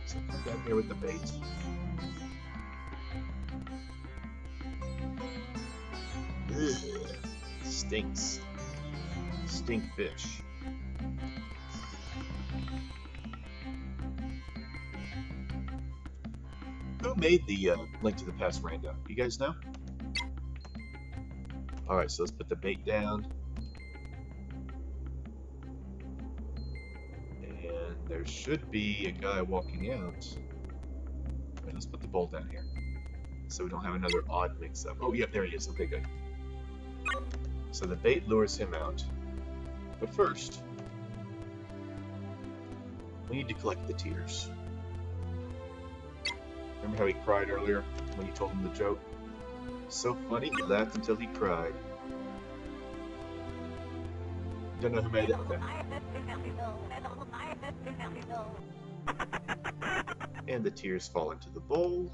So come down here with the bait. Ugh. Stinks. Stink fish. Who made the Link to the Past random? You guys know? Alright, so let's put the bait down. And there should be a guy walking out. Wait, let's put the bowl down here. So we don't have another odd mix-up. Oh, yeah, there he is. Okay, good. So the bait lures him out. But first, we need to collect the tears. Remember how he cried earlier when you told him the joke? So funny, he laughed until he cried. Don't know who made it. Okay. And the tears fall into the bowl.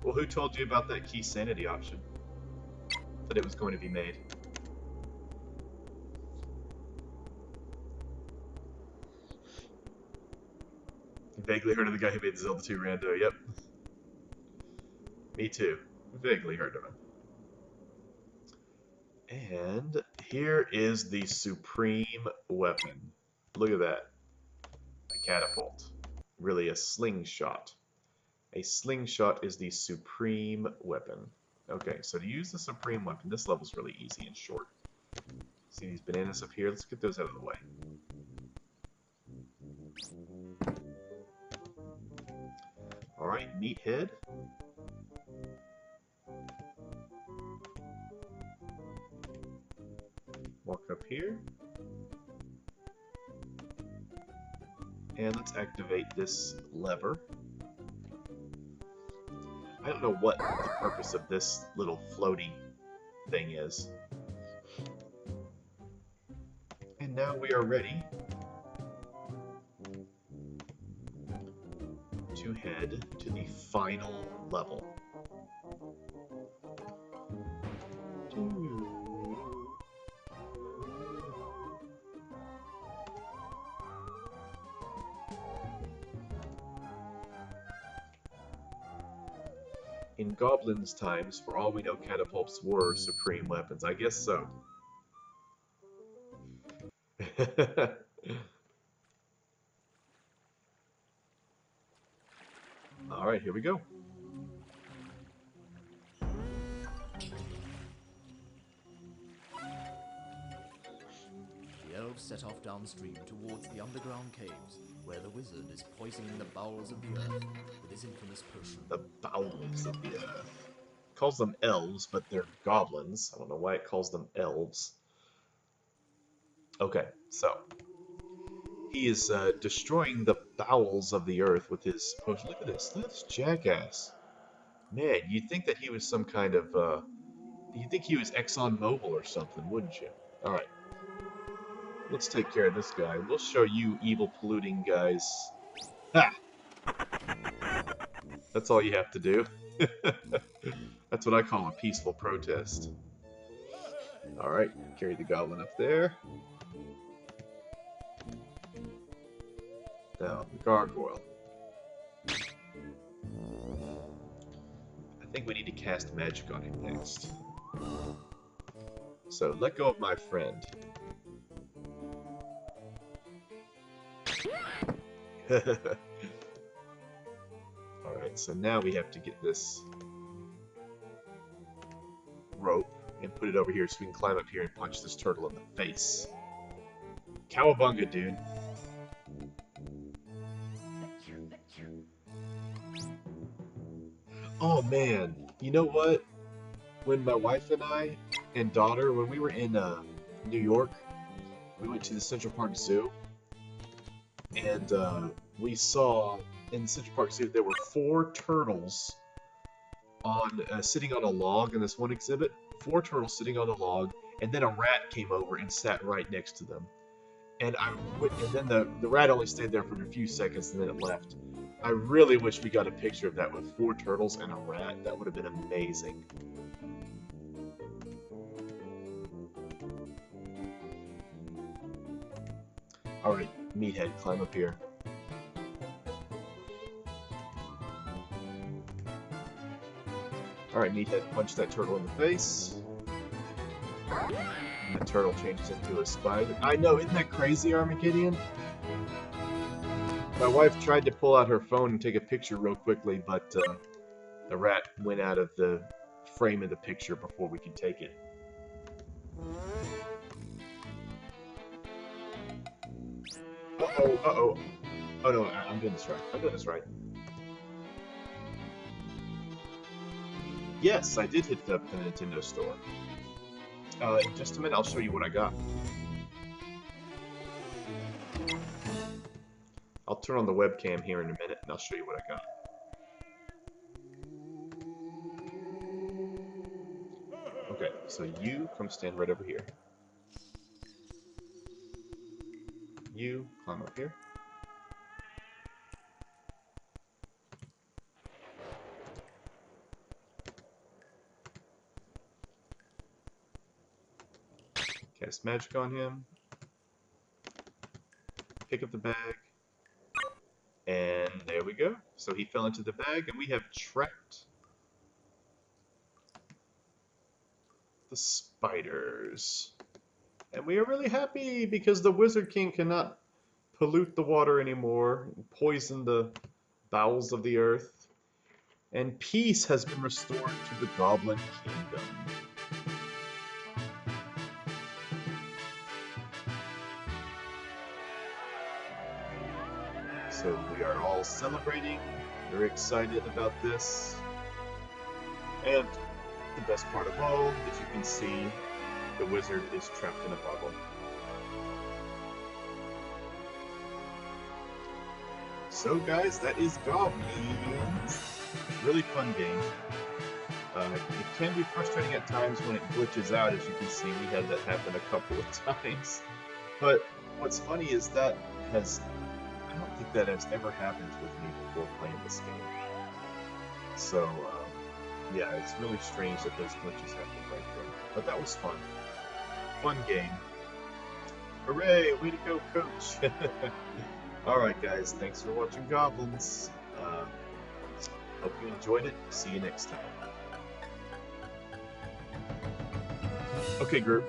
Well, who told you about that key sanity option? That it was going to be made. Vaguely heard of the guy who made the Zelda 2 rando, yep. Me too. Vaguely heard of him. And here is the supreme weapon. Look at that. A catapult. Really a slingshot. A slingshot is the supreme weapon. Okay, so to use the supreme weapon, this level's really easy and short. See these bananas up here? Let's get those out of the way. Alright, meathead. Walk up here. And let's activate this lever. I don't know what the purpose of this little floaty thing is. And now we are ready to head to the final level. In Gobliiins times, for all we know, catapults were supreme weapons. I guess so. Alright, here we go. The elves set off downstream towards the underground caves, where the wizard is poisoning the bowels of the earth with his infamous potion. The bowels of the earth. Calls them elves, but they're goblins. I don't know why it calls them elves. Okay, so he is destroying the bowels of the earth with his potion. Look at this. Look at this jackass. Man, you'd think that he was some kind of, you'd think he was ExxonMobil or something, wouldn't you? Alright. Let's take care of this guy. We'll show you evil polluting guys. Ha! That's all you have to do. That's what I call a peaceful protest. Alright, carry the goblin up there. Now, the gargoyle. I think we need to cast magic on him next. So, let go of my friend. Alright, so now we have to get this rope and put it over here so we can climb up here and punch this turtle in the face. Cowabunga, dude. Oh man, you know what? When my wife and I and daughter, when we were in New York, we went to the Central Park Zoo, and we saw in the Central Park Zoo there were 4 turtles on sitting on a log in this one exhibit. 4 turtles sitting on a log, and then a rat came over and sat right next to them. And then the rat only stayed there for a few seconds, and then it left. I really wish we got a picture of that with 4 turtles and a rat. That would have been amazing. Alright, meathead, climb up here. Alright, meathead, punch that turtle in the face. And the turtle changes into a spider. I know, isn't that crazy, Armageddon? My wife tried to pull out her phone and take a picture real quickly, but the rat went out of the frame of the picture before we could take it. Uh-oh, uh-oh. Oh no, I'm doing this right. I'm doing this right. Yes, I did hit up the Nintendo store. In just a minute, I'll show you what I got. I'll turn on the webcam here in a minute, and I'll show you what I got. Okay, so you come stand right over here. You climb up here. Cast magic on him. Pick up the bag. And there we go. So he fell into the bag, and we have trapped the spiders. And we are really happy because the Wizard King cannot pollute the water anymore, poison the bowels of the earth, and peace has been restored to the Goblin Kingdom. So we are all celebrating, very excited about this, and the best part of all, as you can see, the wizard is trapped in a bottle. So guys, that is Gobliiins. Really fun game. It can be frustrating at times when it glitches out. As you can see, we had that happen a couple of times. But what's funny is I don't think that has ever happened with me before playing this game. So, yeah, it's really strange that those glitches happen right there. But that was fun. Fun game. Hooray! Way to go, Coach! Alright, guys, thanks for watching Gobliiins. Hope you enjoyed it. See you next time. Okay, group.